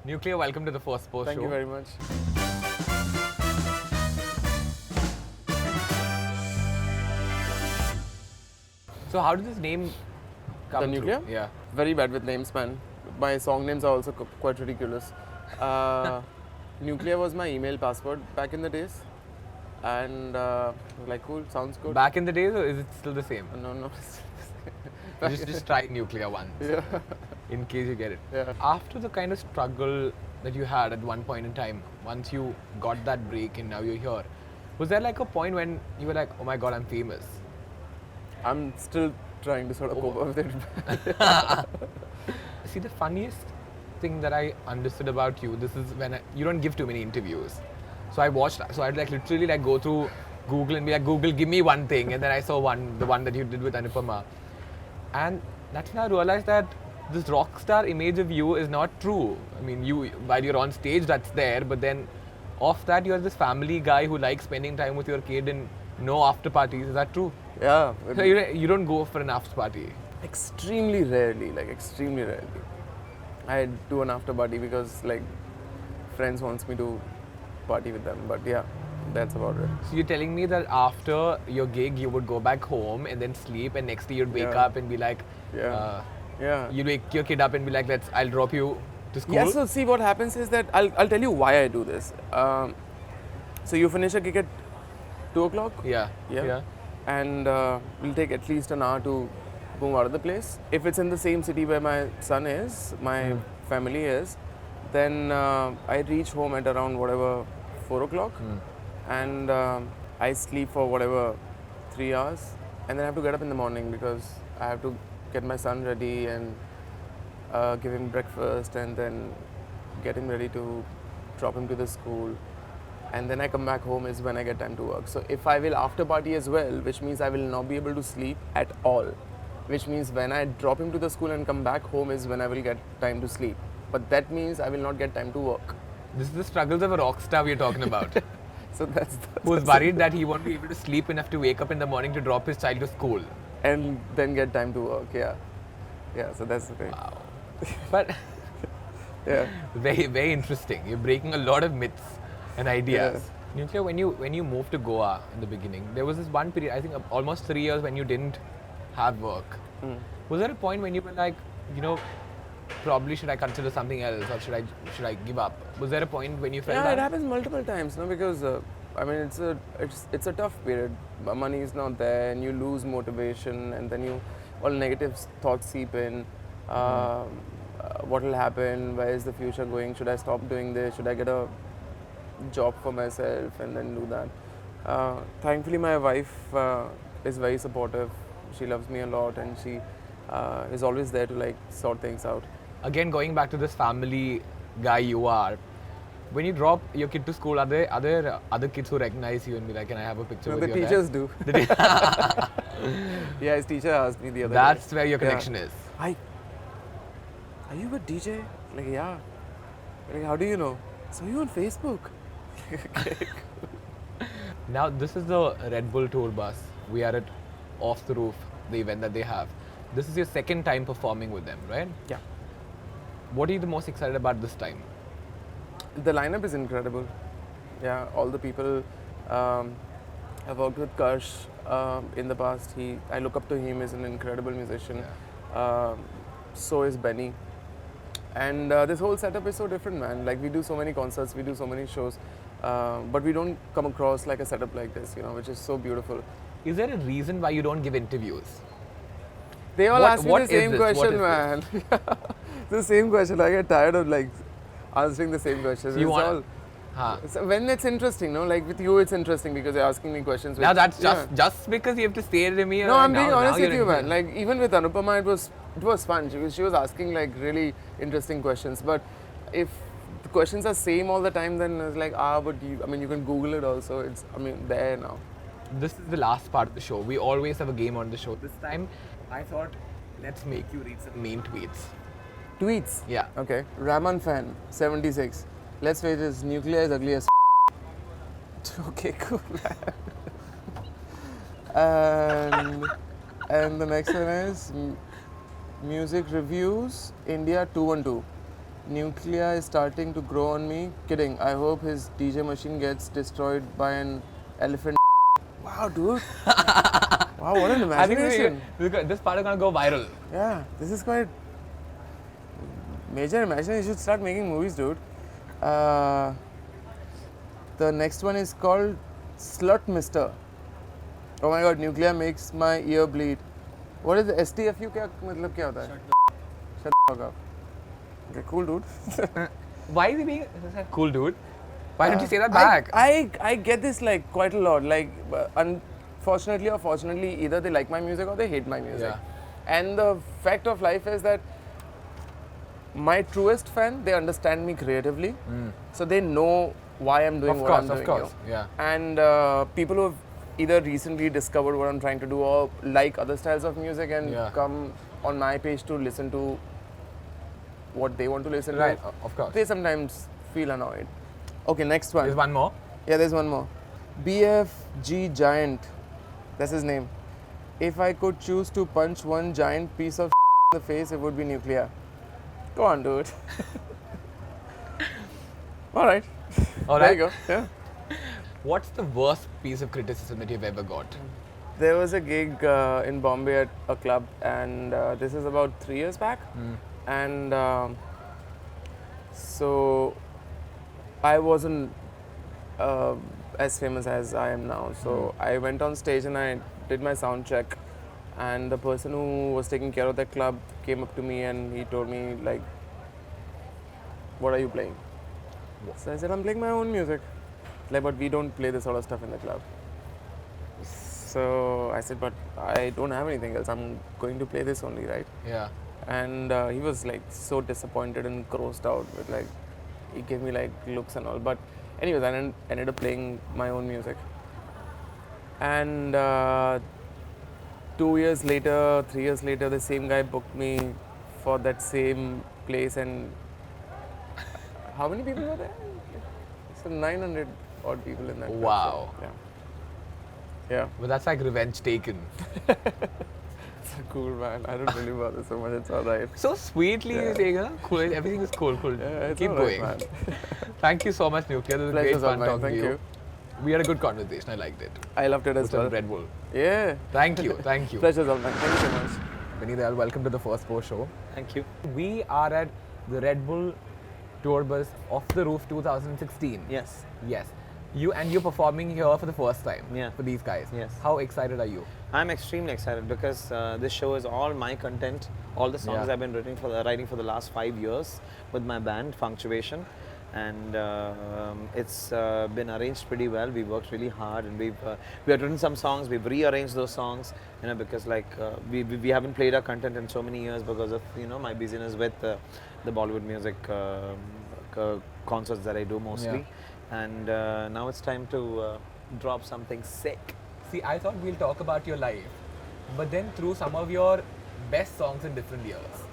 Nucleya, welcome to the Firstpost show. Thank you very much. So how did this name come The through? Nucleya? Yeah. Very bad with names, man. My song names are also quite ridiculous. Nucleya was my email password back in the days. And like, cool, sounds good. Back in the days, or is it still the same? No. just try Nucleya once. Yeah. In case you get it. Yeah. After the kind of struggle that you had at one point in time, once you got that break and now you're here, was there like a point when you were like, oh my god, I'm famous? I'm still trying to sort of cope up with it. See, the funniest thing that I understood about you, this is when you don't give too many interviews. So I'd like literally like go through Google and be like, Google, give me one thing. And then I saw the one that you did with Anupama. And that's when I realized that this rock star image of you is not true. I mean, while you're on stage, that's there, but then off that, you're this family guy who likes spending time with your kid and no after parties. Is that true? Yeah. So you don't go for an after party? Extremely rarely, I do an after party because like friends wants me to party with them, but yeah, that's about it. So you're telling me that after your gig, you would go back home and then sleep, and next day you'd wake Yeah. up and be like, Yeah. you'd wake your kid up and be like, I'll drop you to school. Yeah, so see what happens is that I'll tell you why I do this. So you finish a gig at 2 o'clock? Yeah. And we'll take at least an hour to move out of the place. If it's in the same city where my son is, my family is, then I reach home at around 4 o'clock and I sleep for 3 hours and then I have to get up in the morning because I have to get my son ready and give him breakfast and then get him ready to drop him to the school. And then I come back home is when I get time to work. So if I will after party as well, which means I will not be able to sleep at all. Which means when I drop him to the school and come back home is when I will get time to sleep. But that means I will not get time to work. This is the struggles of a rock star we're talking about. So that's Who's worried that he won't be able to sleep enough to wake up in the morning to drop his child to school. and then get time to work. Yeah, so that's the thing. Wow. But Yeah, very, very interesting. You're breaking a lot of myths and ideas. Nucleya, when you moved to Goa in the beginning, there was this one period, I think almost 3 years, when you didn't have work. Was there a point when you were like, probably should I consider something else, or should I give up? Was there a point when you felt yeah, that? it happens multiple times, no? Because I mean, it's a tough period. Money is not there, and you lose motivation, and then all negative thoughts seep in. What will happen? Where is the future going? Should I stop doing this? Should I get a job for myself and then do that? Thankfully, my wife is very supportive. She loves me a lot, and she is always there to like sort things out. Again, going back to this family guy you are, when you drop your kid to school, are there other kids who recognize you and be like, can I have a picture No, with the your teachers dad? do. Yeah, his teacher asked me the other day. That's where your connection is. Hi, are you a DJ? Like, yeah. Like, how do you know? So you on Facebook? Now, this is the Red Bull tour bus. We are at Off the Roof, the event that they have. This is your second time performing with them, right? Yeah. What are you the most excited about this time? The lineup is incredible. Yeah, all the people. I've worked with Karsh in the past. I look up to him as an incredible musician. So is Benny. And this whole setup is so different, man. Like, we do so many concerts, we do so many shows, but we don't come across like a setup like this, which is so beautiful. Is there a reason why you don't give interviews? They all ask me what the same is this? What question, is man. The same question. I get tired of like answering the same questions. So you It's want- all- So when it's interesting, no? Like with you, it's interesting because you're asking me questions. Now which- that's yeah. just because you have to stare at me. No, I'm being now honest you're with you, man. interested. Like even with Anupama, it was fun. She was asking like really interesting questions. But if the questions are same all the time, then it's like but you can Google it also. There now. This is the last part of the show. We always have a game on the show. This time, I thought, let's make you read some main tweets. Tweets. Yeah. Okay. Raman fan 76. Let's wait. Is Nucleya is ugly as. Okay, cool. and the next one is music reviews India 212. Nucleya is starting to grow on me. Kidding. I hope his DJ machine gets destroyed by an elephant. Wow, dude. Wow, what an I think imagination. this part is gonna go viral. Yeah, this is quite major imagination. You should start making movies, dude. The next one is called Slut Mister. Oh my god, Nucleya makes my ear bleed. What is the STFU? क्या मतलब क्या होता है? Shut the fuck up. Okay, cool, dude. Why is he being cool, dude? Why didn't you say that back? I get this like quite a lot. Like, unfortunately or fortunately, either they like my music or they hate my music. Yeah. And the fact of life is that my truest fan, they understand me creatively, so they know why I'm doing what I'm doing. Of course, yeah. And people who have either recently discovered what I'm trying to do or like other styles of music and come on my page to listen to what they want to listen Right, to. of course. They sometimes feel annoyed. Okay, next one. There's one more. Yeah, there's one more. BFG Giant. That's his name. If I could choose to punch one giant piece of in the face, it would be Nucleya. Go on, dude. All right. There you go. Yeah. What's the worst piece of criticism that you've ever got? There was a gig in Bombay at a club, and this is about 3 years back. And so I wasn't as famous as I am now. So I went on stage and I did my sound check. And the person who was taking care of that club came up to me and he told me, like, what are you playing? So I said, I'm playing my own music. Like, but we don't play this sort of stuff in the club. So I said, but I don't have anything else. I'm going to play this only, right? Yeah. And he was like so disappointed and grossed out with like, he gave me like looks and all. But anyways, I ended up playing my own music. And 2 years later, 3 years later, the same guy booked me for that same place. And how many people were there? So 900 odd people in that. Wow. Yeah. Yeah. But that's like revenge taken. It's cool, man. I don't really bother so much. It's alright. So sweetly you say, cool, everything is cool. Yeah, it's Keep all right, going. man. Thank you so much, Nucleya. This was Pleasure's great all fun mine. talking Thank to you. you. We had a good conversation. I liked it. I loved it as With some well. Red Bull. Yeah. Thank you. Thank you. Pleasure's all mine. Thank you so much. Dayal, welcome to the Firstpost show. Thank you. We are at the Red Bull Tour Bus Off the Roof 2016. Yes. Yes. You're performing here for the first time. Yeah. For these guys. Yes. How excited are you? I'm extremely excited because this show is all my content, all the songs Yeah. I've been writing for the last 5 years with my band, Punctuation. And it's been arranged pretty well. We worked really hard and we have written some songs, we've rearranged those songs, because like we haven't played our content in so many years because of, my busyness with the Bollywood music concerts that I do mostly. Yeah. And now it's time to drop something sick. See, I thought we'll talk about your life, but then through some of your best songs in different years.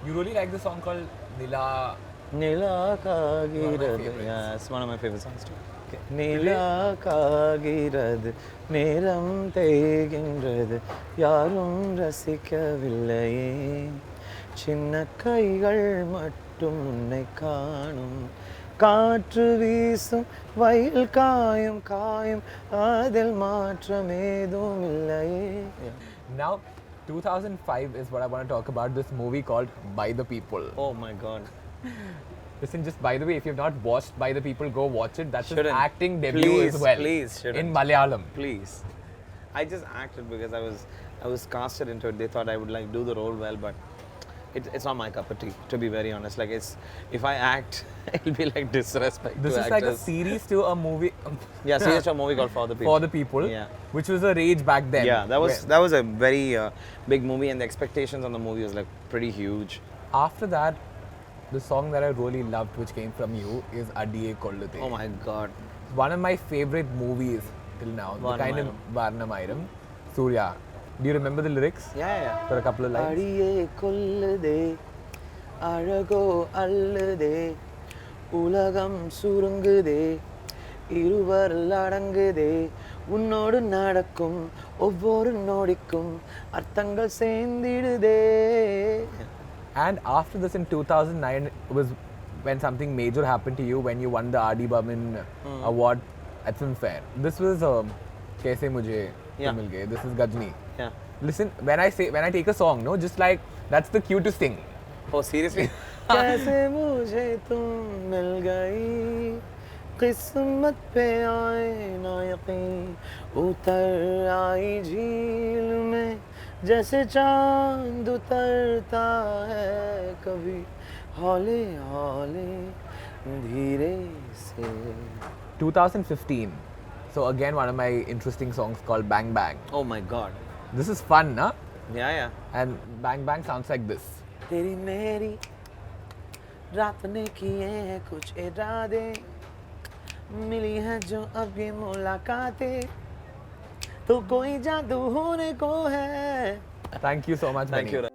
You really like the song called Nila. Nila Kagirad. favorites. Yeah, it's one of my favorite songs too. Okay. Nila Kagirad, Neram Tegindred, Yarum Rasikavillai, Chinna Kaigal Mattum Unne Kaanum, Kaatru Veesum, Vayil Kaayum Kaayum, Adil Maatram Edum Illai. Now, 2005 is what I want to talk about. This movie called By the People. Oh my God. Listen, just by the way, if you've not watched By the People, go watch it. That's his Shouldn't. acting debut Please, as well. please, shouldn't. In Malayalam. Please. I just acted because I was casted into it. They thought I would like do the role well, but it's not my cup of tea, to be very honest. Like if I act, it'll be like disrespect This to is actors. like a series to a movie. Yeah, series to a movie called For the People. For the People. Yeah. Which was a rage back then. Yeah, that was a very big movie, and the expectations on the movie was like pretty huge. After that, the song that I really loved, which came from you, is Adiye Kollute. Oh my God. One of my favorite movies till now. The kind of Varnamayram. Surya. Do you remember the lyrics? Yeah. For a couple of lines. Adiye Kollade, Arago Allade, Ulagam Surungude, Iruvar Ladangude, Unnodu Nadakum, Ovoru Nodikum, Arthangal Sendidude. And after this in 2009, it was when something major happened to you when you won the R.D. Burman award at Filmfare. This was Kaise Mujhe Yeah. Mil Gaye. This is Gajni. Yeah. Listen, when I take a song, no, just like that's the cue to sing. Oh, seriously? कैसे मुझे तुम मिल गई किस्मत पे आए ना यकीन उतर आई झील में जैसे चांद उतरता है कभी हौले हौले धीरे से 2015. So again, one of my interesting songs called Bang Bang. Oh my god. This is fun, na? Yeah. And Bang Bang sounds like this. तेरी मेरी रात ने किए हैं कुछ इरादे मिली है जो अब ये मुलाकातें तो कोई जादू होने को है Thank you so much, Thank Benny. you.